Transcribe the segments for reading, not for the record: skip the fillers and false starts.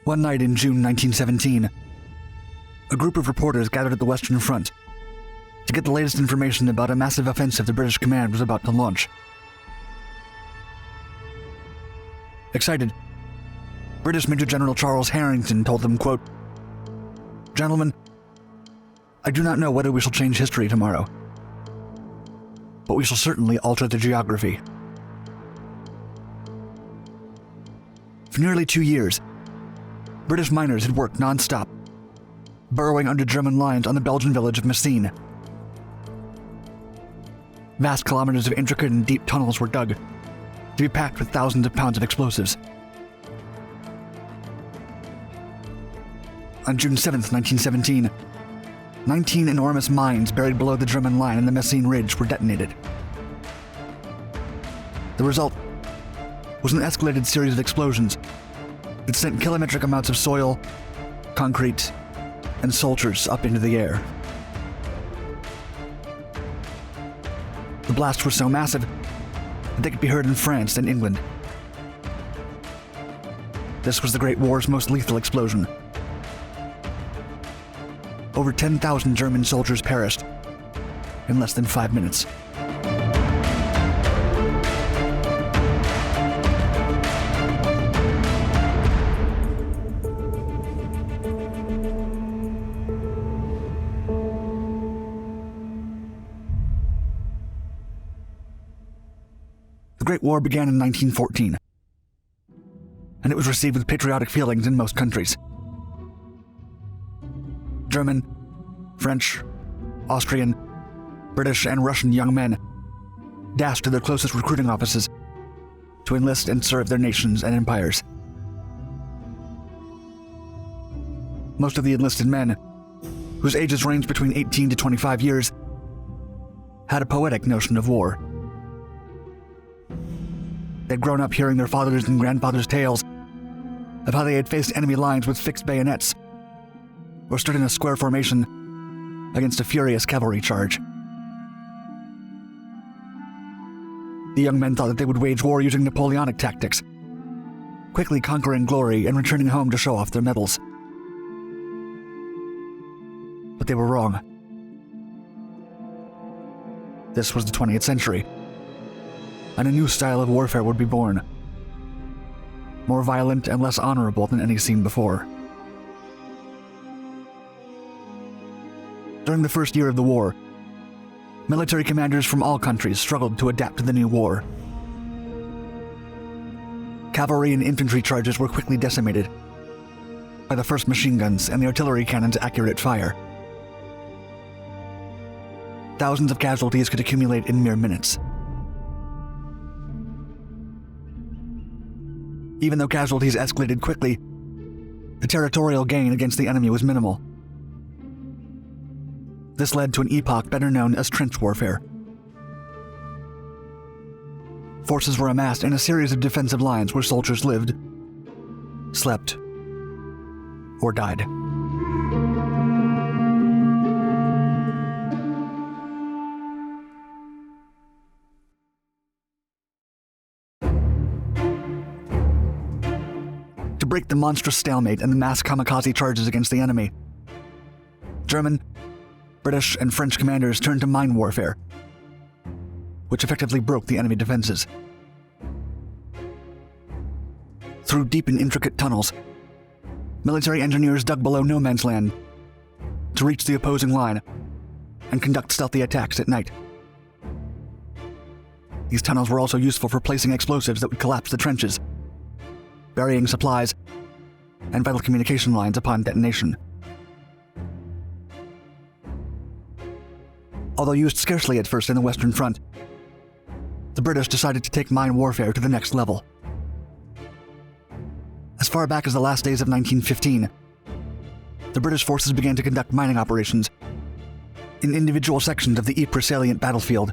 One night in June 1917, a group of reporters gathered at the Western Front to get the latest information about a massive offensive the British command was about to launch. Excited, British Major General Charles Harington told them, quote, "Gentlemen, I do not know whether we shall change history tomorrow, but we shall certainly alter the geography." For nearly 2 years, British miners had worked non-stop, burrowing under German lines on the Belgian village of Messines. Vast kilometers of intricate and deep tunnels were dug to be packed with thousands of pounds of explosives. On June 7, 1917, 19 enormous mines buried below the German line in the Messines Ridge were detonated. The result was an escalated series of explosions that sent kilometric amounts of soil, concrete, and soldiers up into the air. The blasts were so massive that they could be heard in France and England. This was the Great War's most lethal explosion. Over 10,000 German soldiers perished in less than 5 minutes. The Great War began in 1914, and it was received with patriotic feelings in most countries. German, French, Austrian, British, and Russian young men dashed to their closest recruiting offices to enlist and serve their nations and empires. Most of the enlisted men, whose ages ranged between 18 to 25 years, had a poetic notion of war. They'd grown up hearing their fathers' and grandfathers' tales of how they had faced enemy lines with fixed bayonets, or stood in a square formation against a furious cavalry charge. The young men thought that they would wage war using Napoleonic tactics, quickly conquering glory and returning home to show off their medals. But they were wrong. This was the 20th century, and a new style of warfare would be born, more violent and less honorable than any seen before. During the first year of the war, military commanders from all countries struggled to adapt to the new war. Cavalry and infantry charges were quickly decimated by the first machine guns and the artillery cannon's accurate fire. Thousands of casualties could accumulate in mere minutes. Even though casualties escalated quickly, the territorial gain against the enemy was minimal. This led to an epoch better known as trench warfare. Forces were amassed in a series of defensive lines where soldiers lived, slept, or died. To break the monstrous stalemate and the mass kamikaze charges against the enemy, German, British, and French commanders turned to mine warfare, which effectively broke the enemy defenses. Through deep and intricate tunnels, military engineers dug below no man's land to reach the opposing line and conduct stealthy attacks at night. These tunnels were also useful for placing explosives that would collapse the trenches, burying supplies and vital communication lines upon detonation. Although used scarcely at first in the Western Front, the British decided to take mine warfare to the next level. As far back as the last days of 1915, the British forces began to conduct mining operations in individual sections of the Ypres salient battlefield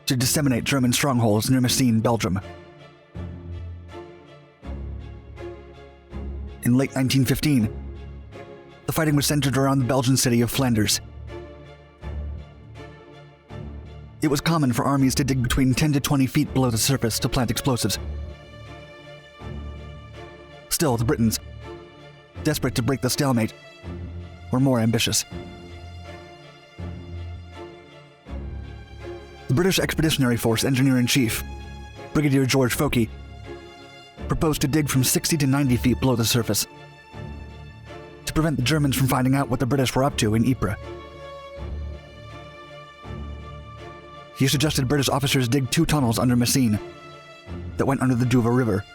to disseminate German strongholds near Messines, Belgium. In late 1915, the fighting was centered around the Belgian city of Flanders. It was common for armies to dig between 10 to 20 feet below the surface to plant explosives. Still, the Britons, desperate to break the stalemate, were more ambitious. The British Expeditionary Force Engineer-in-Chief, Brigadier George Fokey, proposed to dig from 60 to 90 feet below the surface to prevent the Germans from finding out what the British were up to in Ypres. He suggested British officers dig 2 tunnels under Messines that went under the Duva River.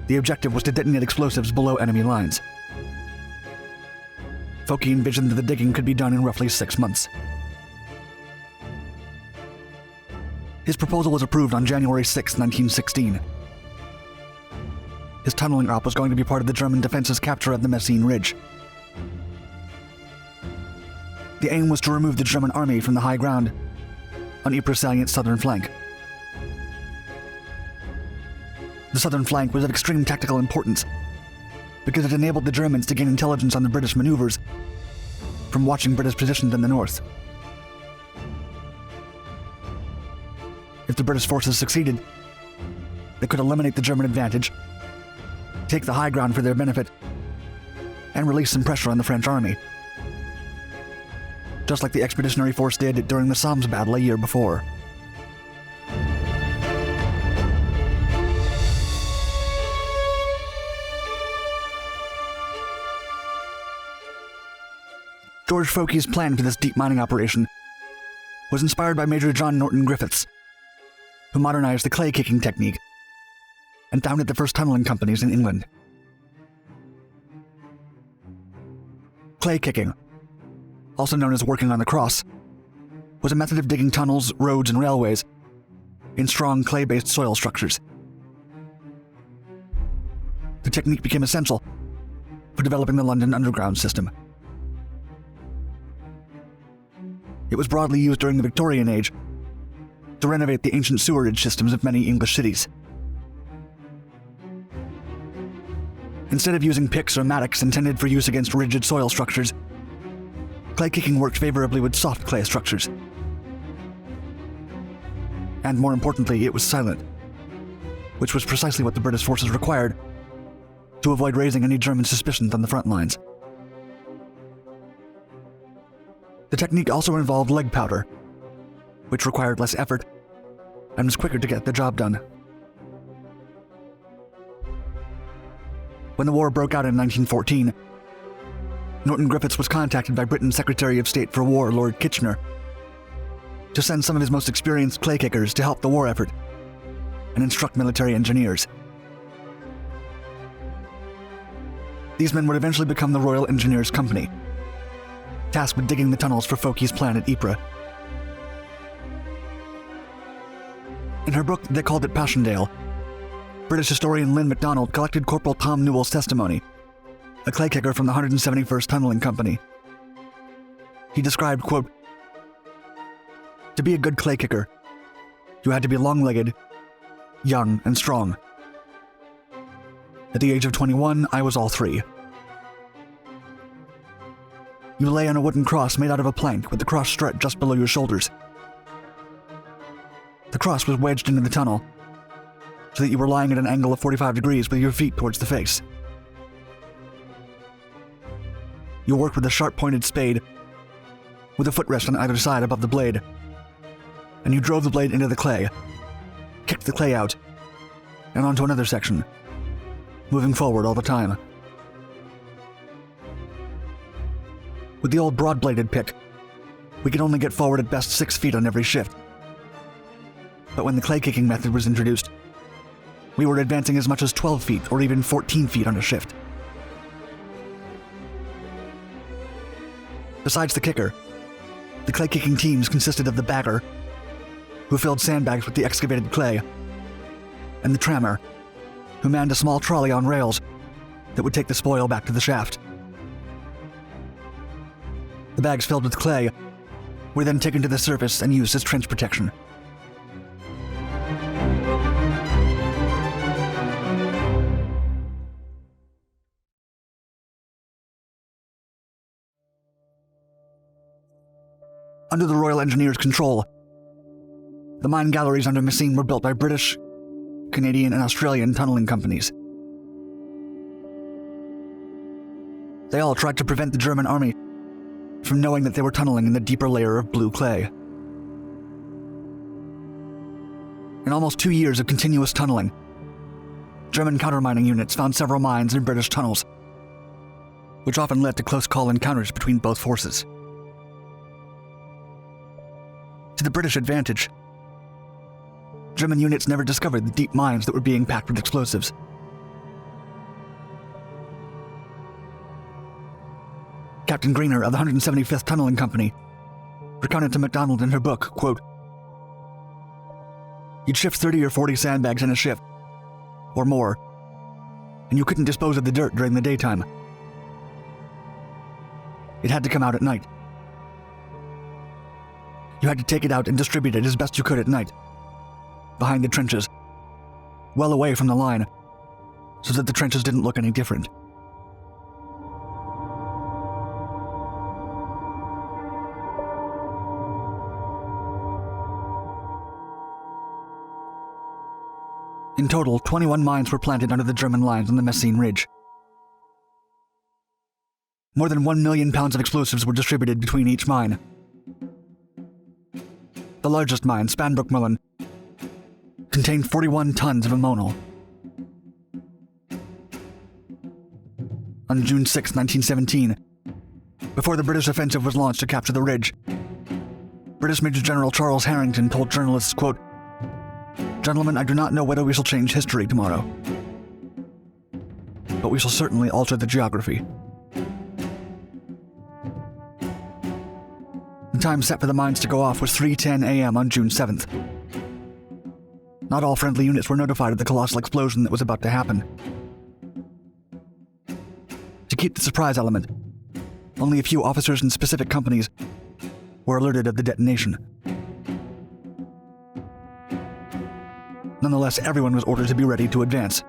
The objective was to detonate explosives below enemy lines. Fokey envisioned that the digging could be done in roughly 6 months. His proposal was approved on January 6, 1916. His tunneling op was going to be part of the German defense's capture of the Messines Ridge. The aim was to remove the German army from the high ground on Ypres salient's southern flank. The southern flank was of extreme tactical importance because it enabled the Germans to gain intelligence on the British maneuvers from watching British positions in the north. If the British forces succeeded, they could eliminate the German advantage, take the high ground for their benefit, and release some pressure on the French army, just like the Expeditionary Force did during the Somme battle a year before. George Fokey's plan for this deep mining operation was inspired by Major John Norton Griffiths, who modernized the clay-kicking technique and founded the first tunneling companies in England. Clay kicking, also known as working on the cross, was a method of digging tunnels, roads, and railways in strong clay-based soil structures. The technique became essential for developing the London Underground system. It was broadly used during the Victorian Age to renovate the ancient sewerage systems of many English cities. Instead of using picks or mattocks intended for use against rigid soil structures, clay kicking worked favorably with soft clay structures. And more importantly, it was silent, which was precisely what the British forces required to avoid raising any German suspicions on the front lines. The technique also involved leg powder, which required less effort and was quicker to get the job done. When the war broke out in 1914, Norton Griffiths was contacted by Britain's Secretary of State for War, Lord Kitchener, to send some of his most experienced clay kickers to help the war effort and instruct military engineers. These men would eventually become the Royal Engineers Company, tasked with digging the tunnels for Fokey's plan at Ypres. In her book, they called it Passchendaele, British historian Lynn MacDonald collected Corporal Tom Newell's testimony, a clay kicker from the 171st Tunneling Company. He described, quote, "To be a good clay kicker, you had to be long-legged, young, and strong. At the age of 21, I was all 3. You lay on a wooden cross made out of a plank with the cross strut just below your shoulders. The cross was wedged into the tunnel so that you were lying at an angle of 45 degrees with your feet towards the face. You worked with a sharp-pointed spade with a footrest on either side above the blade, and you drove the blade into the clay, kicked the clay out, and onto another section, moving forward all the time. With the old broad-bladed pick, we could only get forward at best 6 feet on every shift. But when the clay-kicking method was introduced, we were advancing as much as 12 feet or even 14 feet on a shift. Besides the kicker, the clay-kicking teams consisted of the bagger, who filled sandbags with the excavated clay, and the trammer, who manned a small trolley on rails that would take the spoil back to the shaft. The bags filled with clay were then taken to the surface and used as trench protection. Under the Royal Engineers' control, the mine galleries under Messines were built by British, Canadian, and Australian tunneling companies. They all tried to prevent the German army from knowing that they were tunneling in the deeper layer of blue clay. In almost 2 years of continuous tunneling, German countermining units found several mines in British tunnels, which often led to close call encounters between both forces. To the British advantage, German units never discovered the deep mines that were being packed with explosives. Captain Greener of the 175th Tunneling Company recounted to MacDonald in her book, quote, "You'd shift 30 or 40 sandbags in a shift, or more, and you couldn't dispose of the dirt during the daytime. It had to come out at night. You had to take it out and distribute it as best you could at night, behind the trenches, well away from the line, so that the trenches didn't look any different." In total, 21 mines were planted under the German lines on the Messines Ridge. More than 1 million pounds of explosives were distributed between each mine. The largest mine, Spanbroek contained 41 tons of ammonal. On June 6, 1917, before the British offensive was launched to capture the ridge, British Major General Charles Harington told journalists, quote, "Gentlemen, I do not know whether we shall change history tomorrow, but we shall certainly alter the geography." The time set for the mines to go off was 3:10 a.m. on June 7th. Not all friendly units were notified of the colossal explosion that was about to happen. To keep the surprise element, only a few officers in specific companies were alerted of the detonation. Nonetheless, everyone was ordered to be ready to advance.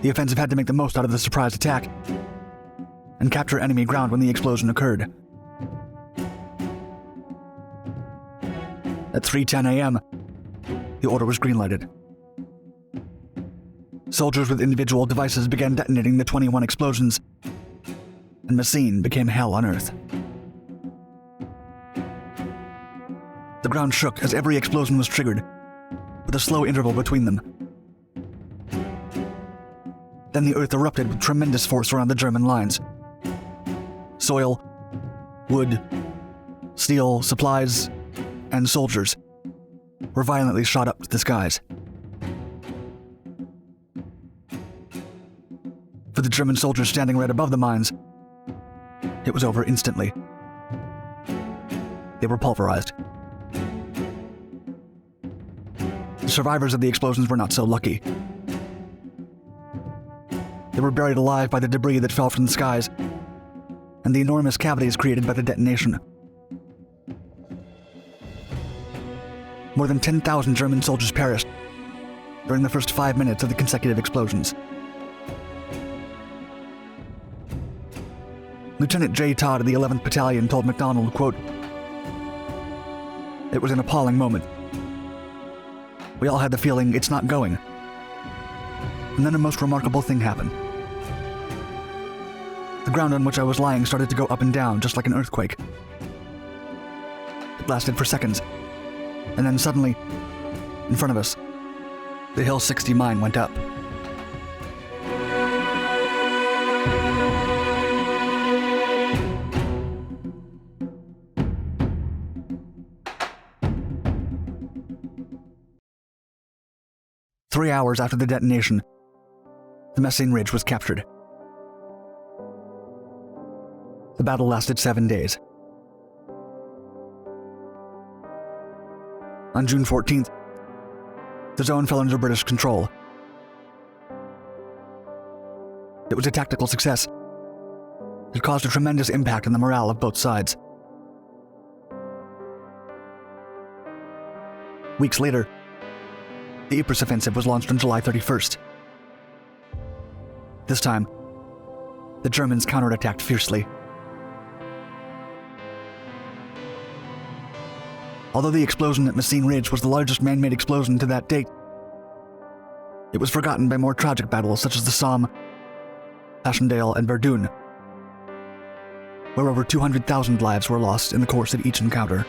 The offensive had to make the most out of the surprise attack and capture enemy ground when the explosion occurred. At 3:10 a.m., the order was greenlighted. Soldiers with individual devices began detonating the 21 explosions, and Messines became hell on earth. The ground shook as every explosion was triggered, with a slow interval between them. Then the earth erupted with tremendous force around the German lines. Soil, wood, steel, supplies, and soldiers were violently shot up to the skies. For the German soldiers standing right above the mines, it was over instantly. They were pulverized. The survivors of the explosions were not so lucky. They were buried alive by the debris that fell from the skies and the enormous cavities created by the detonation. More than 10,000 German soldiers perished during the first 5 minutes of the consecutive explosions. Lieutenant J. Todd of the 11th Battalion told MacDonald, quote, "It was an appalling moment. We all had the feeling it's not going. And then a most remarkable thing happened. The ground on which I was lying started to go up and down just like an earthquake. It lasted for seconds, and then suddenly, in front of us, the Hill 60 mine went up. Three hours after the detonation, the Messines Ridge was captured. The battle lasted 7 days. On June 14th, the zone fell under British control. It was a tactical success. It caused a tremendous impact on the morale of both sides. Weeks later, the Ypres offensive was launched on July 31st. This time, the Germans counterattacked fiercely. Although the explosion at Messines Ridge was the largest man-made explosion to that date, it was forgotten by more tragic battles such as the Somme Passchendaele, and Verdun, where over 200,000 lives were lost in the course of each encounter.